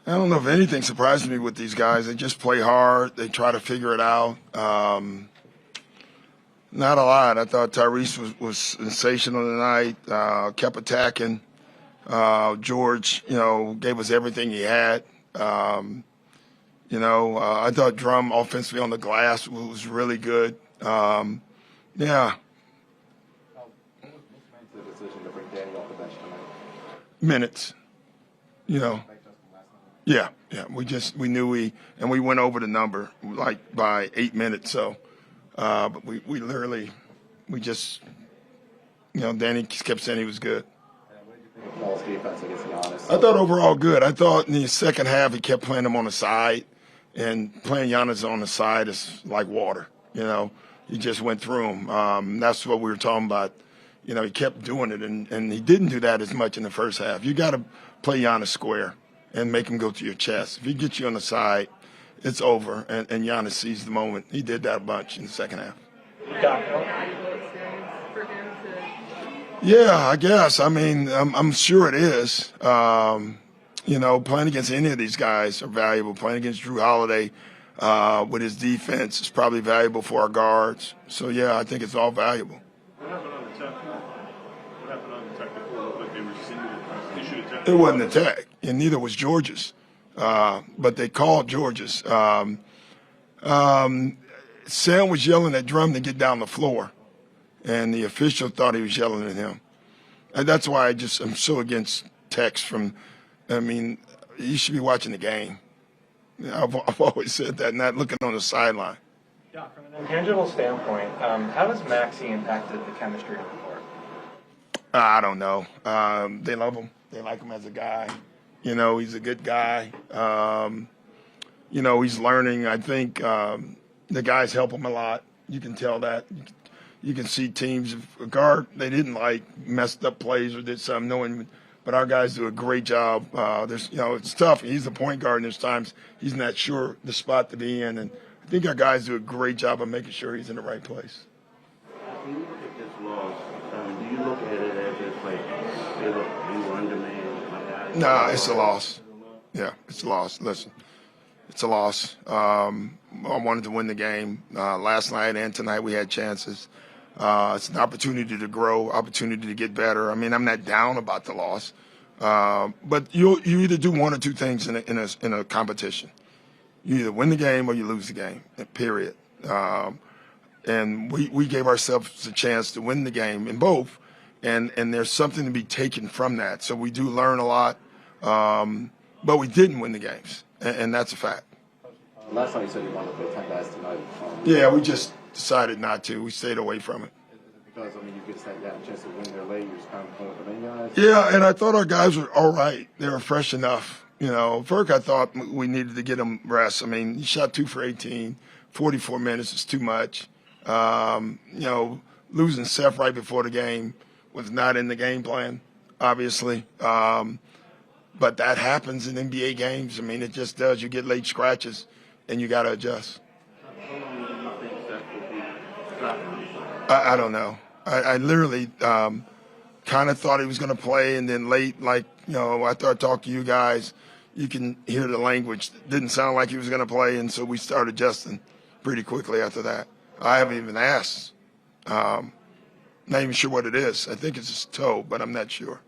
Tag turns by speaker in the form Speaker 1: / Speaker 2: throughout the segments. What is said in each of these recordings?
Speaker 1: I don't know if anything surprised me with these guys. They just play hard. They try to figure it out. Not a lot. I thought Tyrese was sensational tonight. Kept attacking. George, gave us everything he had. I thought Drummond offensively on the glass was really good. Yeah.
Speaker 2: What made the decision to bring Danny off the bench tonight?
Speaker 1: Minutes. Yeah. We knew we went over the number like by 8 minutes. So, but we just, Danny kept saying he was good.
Speaker 2: What did you think of Paul's defense against Giannis?
Speaker 1: I thought overall good. I thought in the second half he kept playing him on the side, and playing Giannis on the side is like water. He just went through him. That's what we were talking about. He kept doing it, and he didn't do that as much in the first half. You got to play Giannis square and make him go to your chest. If he gets you on the side, it's over, and Giannis sees the moment. He did that a bunch in the second half. Yeah, I guess. I mean, I'm sure it is. Playing against any of these guys are valuable. Playing against Drew Holiday with his defense is probably valuable for our guards. So, yeah, I think it's all valuable.
Speaker 3: What happened on the tech? What happened on the tech before? It looked like they were issued a tech.
Speaker 1: It wasn't a tech, and neither was George's. But they called George's. Sam was yelling at Drummond to get down the floor, and the official thought he was yelling at him. And that's why I'm so against techs you should be watching the game. I've always said that, not looking on the sideline.
Speaker 4: Yeah, from an intangible standpoint, how has Maxey impacted the chemistry of the court?
Speaker 1: I don't know. They love him. They like him as a guy. He's a good guy. He's learning. I think the guys help him a lot. You can tell that. You can see teams, if a guard they didn't like, messed up plays or did something, but our guys do a great job. It's tough. He's the point guard, and there's times he's not sure the spot to be in, and I think our guys do a great job of making sure he's in the right place.
Speaker 5: When you look at this loss, do you look at it as it's like you were undermanned?
Speaker 1: No, it's a loss. Yeah, it's a loss. Listen, it's a loss. I wanted to win the game. Last night and tonight we had chances. It's an opportunity to grow, opportunity to get better. I'm not down about the loss, but you either do one or two things in a competition. You either win the game or you lose the game. Period. And we gave ourselves a chance to win the game in both, and there's something to be taken from that. So we do learn a lot, but we didn't win the games, and that's a fact.
Speaker 2: Last time you said you wanted to play 10 guys tonight.
Speaker 1: Yeah, we just decided not to. We stayed away from it.
Speaker 2: Is it because, you could have a chance to win there late, you're just kind of playing with the main guys?
Speaker 1: Yeah, and I thought our guys were all right. They were fresh enough. Ferg, I thought we needed to get him rest. He shot 2 for 18. 44 minutes is too much. Losing Seth right before the game was not in the game plan, obviously. But that happens in NBA games. It just does. You get late scratches, and you got to adjust.
Speaker 5: How long do you think Seth will be stopped?
Speaker 1: I don't know. I literally kind of thought he was going to play, and then late, after I talked to you guys, you can hear the language. It didn't sound like he was going to play, and so we started adjusting pretty quickly after that. I haven't even asked. Not even sure what it is. I think it's his toe, but I'm not sure.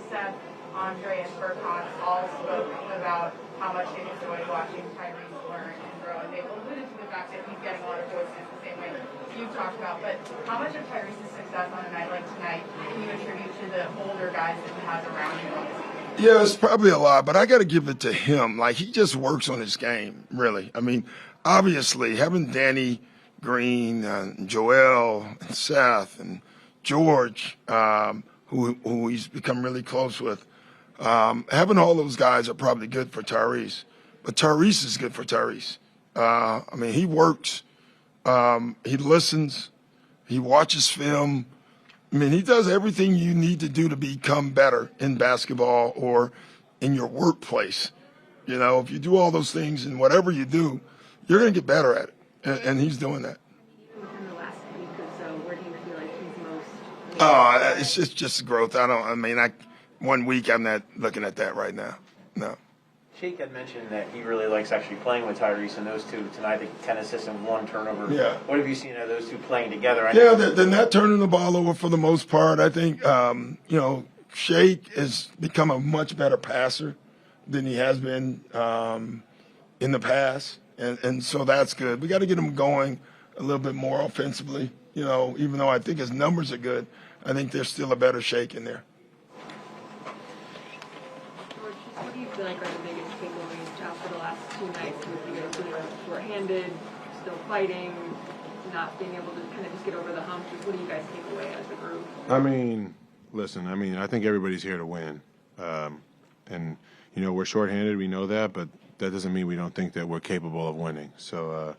Speaker 6: Seth, Andre, and Furkan all spoke about how much they enjoyed watching Tyrese learn and grow. And they alluded to the fact that he's getting a lot of voices the same way you've talked about. But how much of Tyrese's success on a night like tonight can you attribute to the older guys that he has around him on his team?
Speaker 1: Yeah, it's probably a lot, but I got to give it to him. He just works on his game, really. Obviously, having Danny Green and Joel and Seth and George, who he's become really close with, having all those guys are probably good for Tyrese. But Tyrese is good for Tyrese. He works. He listens. He watches film. He does everything you need to do to become better in basketball or in your workplace. If you do all those things and whatever you do, you're going to get better at it. And he's doing that.
Speaker 7: Within the last week or so, where do you feel like he's most?
Speaker 1: It's just growth. 1 week, I'm not looking at that right now. No.
Speaker 7: Shake had mentioned that he really likes actually playing with Tyrese, and those two tonight, I think 10 assists and 1 turnover.
Speaker 1: Yeah.
Speaker 7: What have you seen of those two playing together?
Speaker 1: Yeah, they're not turning the ball over for the most part. I think, Shake has become a much better passer than he has been in the past, and so that's good. We got to get him going a little bit more offensively. Even though I think his numbers are good, I think there's still a better Shake in there.
Speaker 8: George, just what do you feel like are the biggest takeaways after the last 2 nights with you guys being short-handed, still fighting, not being able to kind of just get over the hump? Just what do you guys take away as a group?
Speaker 9: Listen, I think everybody's here to win. And, we're shorthanded, we know that, but that doesn't mean we don't think that we're capable of winning. So,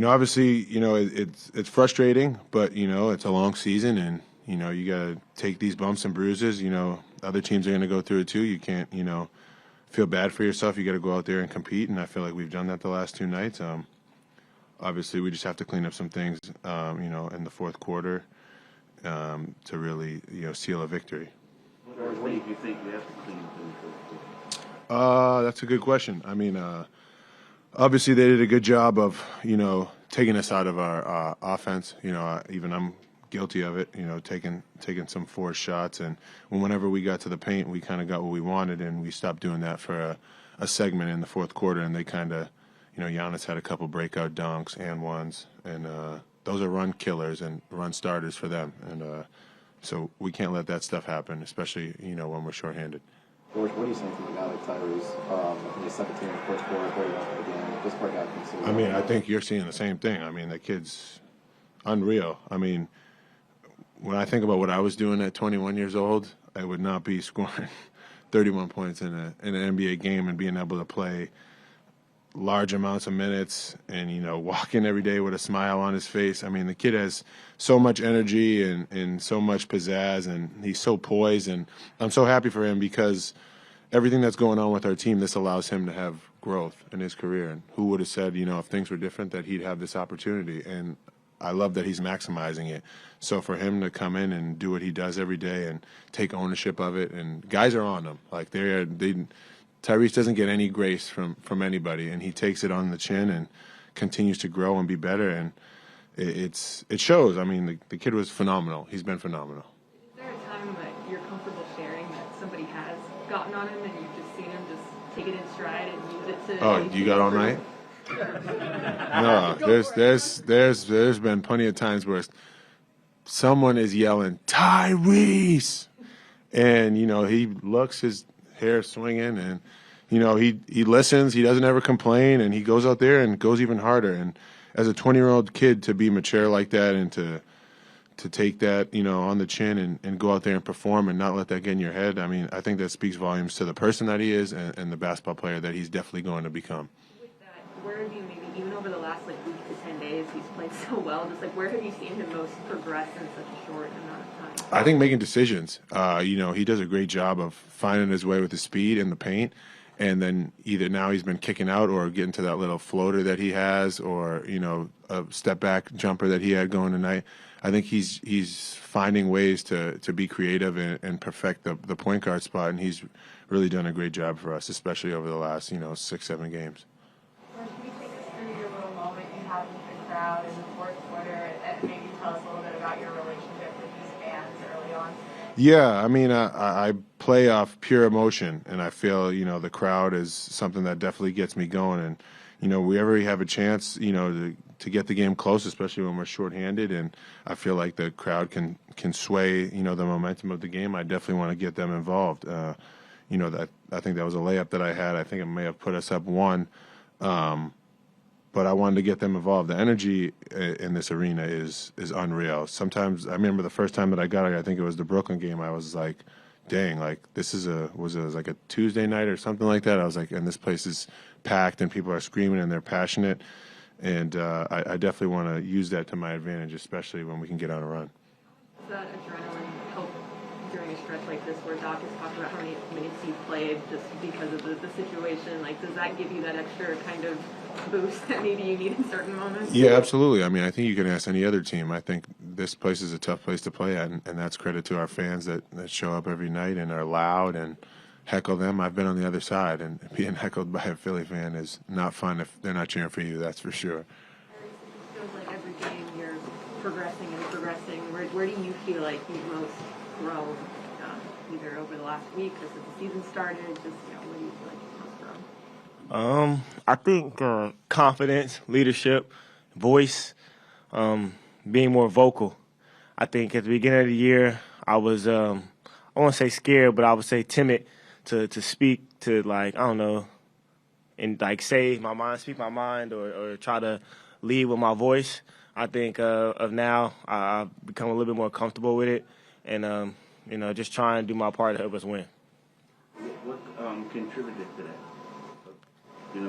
Speaker 9: obviously, it's frustrating, but, it's a long season, and, you got to take these bumps and bruises. Other teams are going to go through it too. You can't, feel bad for yourself. You got to go out there and compete, and I feel like we've done that the last 2 nights. Obviously, we just have to clean up some things, in the fourth quarter to really, seal a victory.
Speaker 5: What do you think you have to clean up?
Speaker 9: That's a good question. Obviously they did a good job of, taking us out of our offense. Even I'm guilty of it, taking some forced shots. And whenever we got to the paint, we kind of got what we wanted, and we stopped doing that for a segment in the fourth quarter. And they kind of, Giannis had a couple breakout dunks and ones, and those are run killers and run starters for them. And so we can't let that stuff happen, especially, when we're shorthanded.
Speaker 2: George, what are you saying from a guy like Tyrese? He's 17 in the first quarter, 31 for the game. This part got considered.
Speaker 9: I think you're seeing the same thing. The kid's unreal. When I think about what I was doing at 21 years old, I would not be scoring 31 points in an NBA game and being able to play large amounts of minutes and, walk in every day with a smile on his face. The kid has so much energy and so much pizzazz, and he's so poised, and I'm so happy for him because everything that's going on with our team, this allows him to have growth in his career. And who would have said, if things were different, that he'd have this opportunity? And I love that he's maximizing it. So for him to come in and do what he does every day and take ownership of it, and guys are on him. Like Tyrese doesn't get any grace from anybody, and he takes it on the chin and continues to grow and be better, and it shows. The kid was phenomenal. He's been phenomenal.
Speaker 8: Is there a time that you're comfortable sharing that somebody has gotten on him and you've just seen him just take it in stride and use it to?
Speaker 9: Oh, you got all night? No, there's been plenty of times where someone is yelling Tyrese, and he looks, his hair swinging, and he listens. He doesn't ever complain, and he goes out there and goes even harder. And as a 20-year-old kid, to be mature like that and to take that on the chin and go out there and perform and not let that get in your head, I think that speaks volumes to the person that he is and the basketball player that he's definitely going to become.
Speaker 8: With that, where have you maybe even over the last week to 10 days, he's played so well. Just where have you seen him most progress in such a short amount of time?
Speaker 9: I think making decisions. He does a great job of finding his way with his speed in the paint, and then either now he's been kicking out or getting to that little floater that he has, or a step back jumper that he had going tonight. I think he's finding ways to be creative and perfect the point guard spot, and he's really done a great job for us, especially over the last 6-7 games.
Speaker 6: Can you take us through your little moment you had with the crowd in the fourth quarter, and maybe tell us a little bit about your relationship with these fans early on?
Speaker 9: Yeah, I play off pure emotion, and I feel, the crowd is something that definitely gets me going. And, whenever we have a chance, to get the game close, especially when we're shorthanded, and I feel like the crowd can sway, the momentum of the game, I definitely want to get them involved. That I think that was a layup that I had. I think it may have put us up 1. But I wanted to get them involved. The energy in this arena is unreal. Sometimes I remember the first time that I got it, I think it was the Brooklyn game. I was like, dang, this is like a Tuesday night or something like that. I was like, and this place is packed and people are screaming and they're passionate. And I definitely want to use that to my advantage, especially when we can get on a run.
Speaker 8: Does that adrenaline help during a stretch like this where Doc has talked about how many minutes you've played just because of the situation? Does that give you that extra kind of boost that maybe you need in certain moments?
Speaker 9: Yeah, absolutely. I think you can ask any other team. I think this place is a tough place to play at, and that's credit to our fans that show up every night and are loud and heckle them. I've been on the other side, and being heckled by a Philly fan is not fun if they're not cheering for you, that's for sure.
Speaker 8: It feels like every game you're progressing and progressing. Where do you feel like you've most grown, either over the last week or since the season started? Just, where do you feel like you've most grown?
Speaker 10: I think confidence, leadership, voice, being more vocal. I think at the beginning of the year, I was, I won't say scared, but I would say timid to speak, to, like, I don't know, and, like, say my mind, speak my mind, or try to lead with my voice. I think of now, I've become a little bit more comfortable with it, and, just trying to do my part to help us win.
Speaker 5: What contributed to that?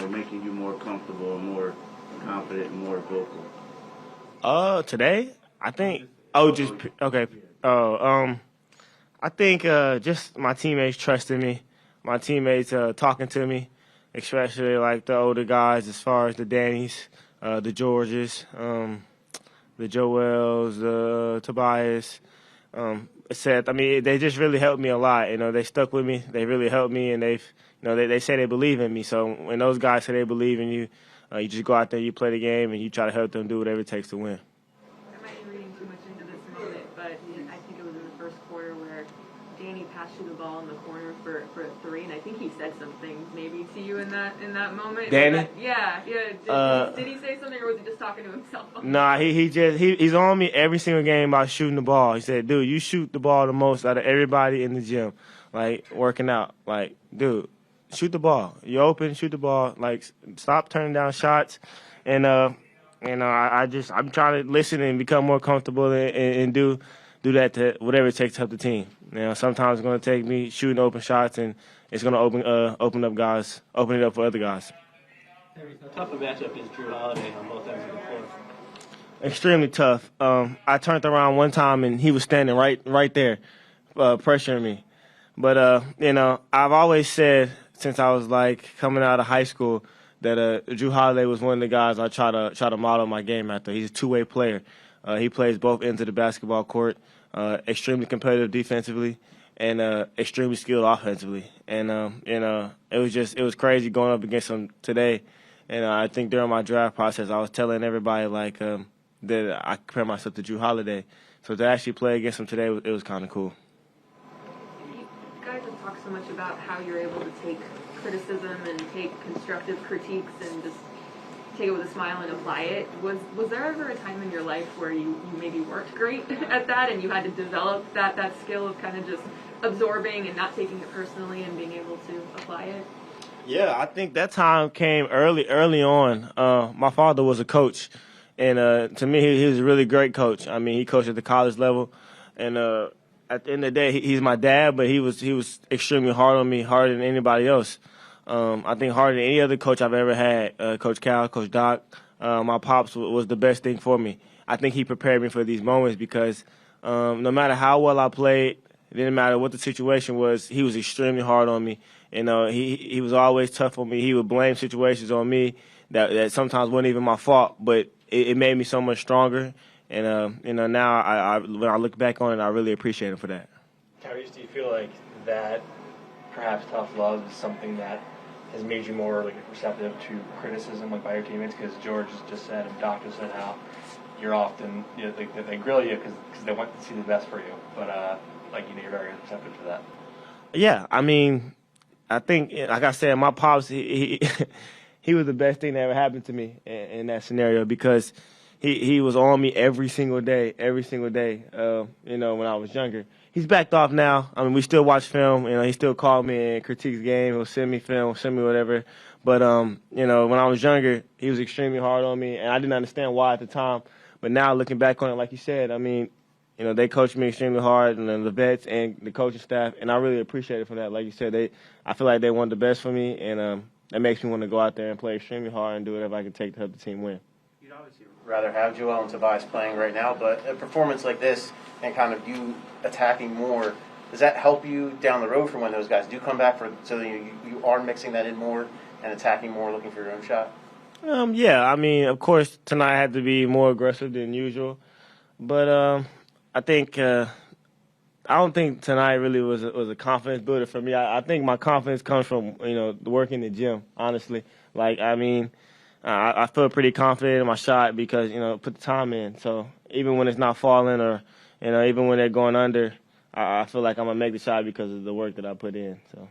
Speaker 5: Making you more comfortable, more confident, more vocal.
Speaker 10: Today, I think. Okay. I think just my teammates trusting me, my teammates talking to me, especially like the older guys, as far as the Dannys, the Georges, the Joels, the Tobias. They just really helped me a lot. They stuck with me. They really helped me, and they say they believe in me. So when those guys say they believe in you, you just go out there, you play the game, and you try to help them do whatever it takes to win.
Speaker 8: I might be reading too much into this moment, but I think it was in the first quarter where Danny passed you the ball in the corner for a three, and I think he said something maybe to you in that moment.
Speaker 10: Danny?
Speaker 8: Yeah. Did he say something, or was he just talking to himself?
Speaker 10: Nah, he's on me every single game about shooting the ball. He said, dude, you shoot the ball the most out of everybody in the gym, like working out. Like, dude, shoot the ball. You're open, shoot the ball. Like, stop turning down shots. And I'm trying to listen and become more comfortable and do that to whatever it takes to help the team. Sometimes it's going to take me shooting open shots, and it's going to open it up for other guys.
Speaker 11: How tough a matchup is Drew Holiday on both ends of the floor?
Speaker 10: Extremely tough. I turned around one time, and he was standing right there, pressuring me. But I've always said since I was like coming out of high school that Drew Holiday was one of the guys I try to model my game after. He's a two-way player. He plays both ends of the basketball court. Extremely competitive defensively, and extremely skilled offensively. And it was crazy going up against him today. And I think during my draft process, I was telling everybody that I compare myself to Drew Holiday. So to actually play against him today, it was kind of cool.
Speaker 8: You guys have talked so much about how you're able to take criticism and take constructive critiques and just take it with a smile and apply it. Was there ever a time in your life where you maybe weren't great at that, and you had to develop that skill of kind of just absorbing and not taking it personally and being able to apply it?
Speaker 10: Yeah, I think that time came early on. My father was a coach, and to me, he was a really great coach. I mean, he coached at the college level, and at the end of the day, he's my dad, but he was extremely hard on me, harder than anybody else. I think harder than any other coach I've ever had. Coach Cal, Coach Doc, my pops was the best thing for me. I think he prepared me for these moments because no matter how well I played, it didn't matter what the situation was, he was extremely hard on me. He was always tough on me. He would blame situations on me that sometimes weren't even my fault, but it made me so much stronger. And now when I look back on it, I really appreciate him for that.
Speaker 4: Tyrese, do you feel like that perhaps tough love is something that has made you more receptive to criticism by your teammates? Because George just said, and Doc just said how you're often they grill you because they want to see the best for you, but you're very receptive to that.
Speaker 10: Yeah, I mean, I think, like I said, my pops, he was the best thing that ever happened to me in that scenario because he was on me every single day, when I was younger. He's backed off now. I mean, we still watch film. He still called me and critiques the game. He'll send me film, send me whatever. But, when I was younger, he was extremely hard on me, and I didn't understand why at the time. But now, looking back on it, like you said, I mean, they coached me extremely hard, and the vets and the coaching staff, and I really appreciate it for that. Like you said, I feel like they want the best for me, and that makes me want to go out there and play extremely hard and do whatever I can take to help the team win.
Speaker 7: You'd obviously rather have Joel and Tobias playing right now, but a performance like this and kind of you attacking more, does that help you down the road for when those guys do come back, so that you are mixing that in more and attacking more, looking for your own shot?
Speaker 10: Yeah, I mean, of course, tonight I had to be more aggressive than usual. But I think I don't think tonight really was a confidence builder for me. I think my confidence comes from the work in the gym. Honestly, like I mean, I feel pretty confident in my shot because put the time in. So even when it's not falling or even when they're going under, I feel like I'm gonna make the shot because of the work that I put in. So.